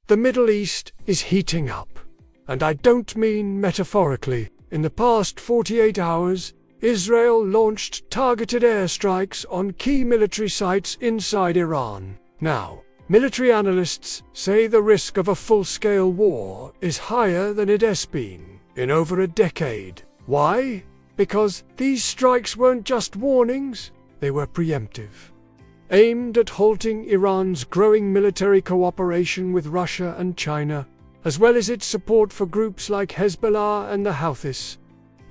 The Middle East is heating up. And I don't mean metaphorically. In the past 48 hours, Israel launched targeted airstrikes on key military sites inside Iran. Now, military analysts say the risk of a full-scale war is higher than it has been in over a decade. Why? Because these strikes weren't just warnings, they were preemptive, aimed at halting Iran's growing military cooperation with Russia and China, as well as its support for groups like Hezbollah and the Houthis.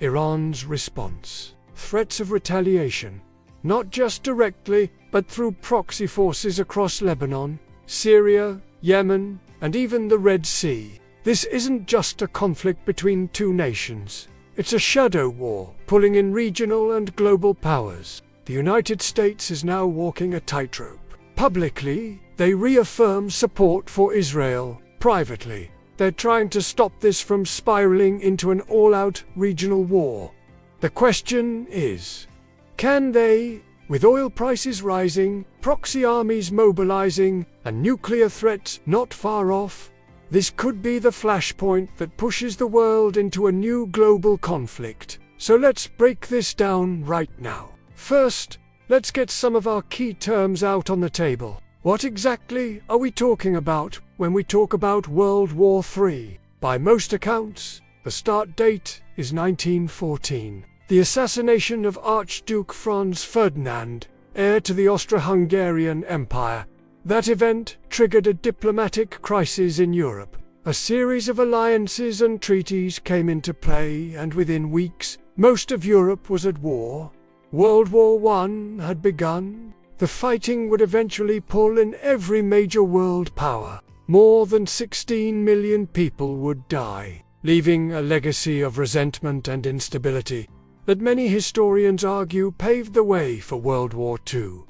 Iran's response: threats of retaliation, not just directly, but through proxy forces across Lebanon, Syria, Yemen, and even the Red Sea. This isn't just a conflict between two nations. It's a shadow war, pulling in regional and global powers. The United States is now walking a tightrope. Publicly, they reaffirm support for Israel. Privately, they're trying to stop this from spiraling into an all-out regional war. The question is, can they, with oil prices rising, proxy armies mobilizing, and nuclear threats not far off? This could be the flashpoint that pushes the world into a new global conflict. So let's break this down right now. First, let's get some of our key terms out on the table. What exactly are we talking about when we talk about World War III? By most accounts, the start date is 1914. The assassination of Archduke Franz Ferdinand, heir to the Austro-Hungarian Empire. That event triggered a diplomatic crisis in Europe. A series of alliances and treaties came into play, and within weeks, most of Europe was at war. World War I had begun. The fighting would eventually pull in every major world power. More than 16 million people would die, leaving a legacy of resentment and instability that many historians argue paved the way for World War II.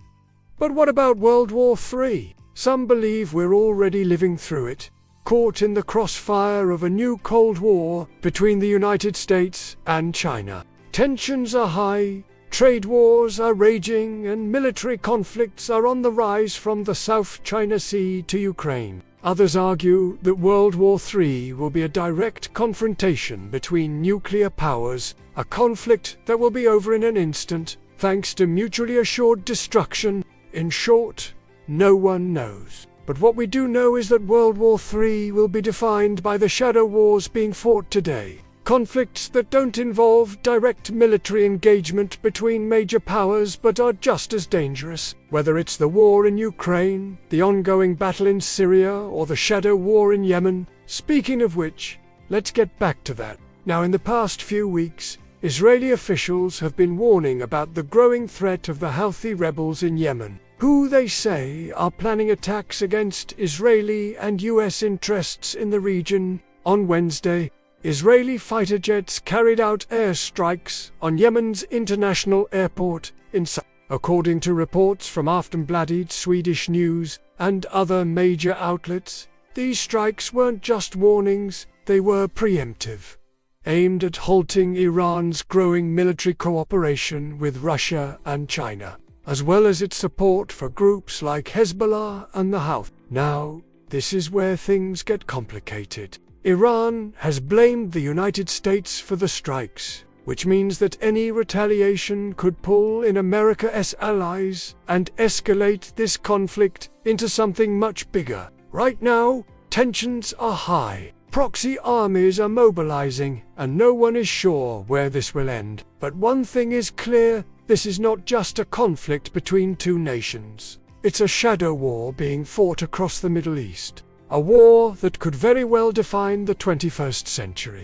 But what about World War III? Some believe we're already living through it, caught in the crossfire of a new Cold War between the United States and China. Tensions are high, trade wars are raging, and military conflicts are on the rise from the South China Sea to Ukraine. Others argue that World War III will be a direct confrontation between nuclear powers, a conflict that will be over in an instant, thanks to mutually assured destruction. In short, no one knows. But what we do know is that World War III will be defined by the shadow wars being fought today. Conflicts that don't involve direct military engagement between major powers but are just as dangerous. Whether it's the war in Ukraine, the ongoing battle in Syria, or the shadow war in Yemen. Speaking of which, let's get back to that. Now, in the past few weeks, Israeli officials have been warning about the growing threat of the Houthi rebels in Yemen, who they say are planning attacks against Israeli and US interests in the region. On Wednesday, Israeli fighter jets carried out airstrikes on Yemen's international airport in Sana'a. According to reports from Aftonbladet, Swedish news, and other major outlets, these strikes weren't just warnings, they were preemptive, aimed at halting Iran's growing military cooperation with Russia and China, as well as its support for groups like Hezbollah and the Houthis. Now, this is where things get complicated. Iran has blamed the United States for the strikes, which means that any retaliation could pull in America's allies and escalate this conflict into something much bigger. Right now, tensions are high. Proxy armies are mobilizing, and no one is sure where this will end. But one thing is clear: this is not just a conflict between two nations. It's a shadow war being fought across the Middle East. A war that could very well define the 21st century.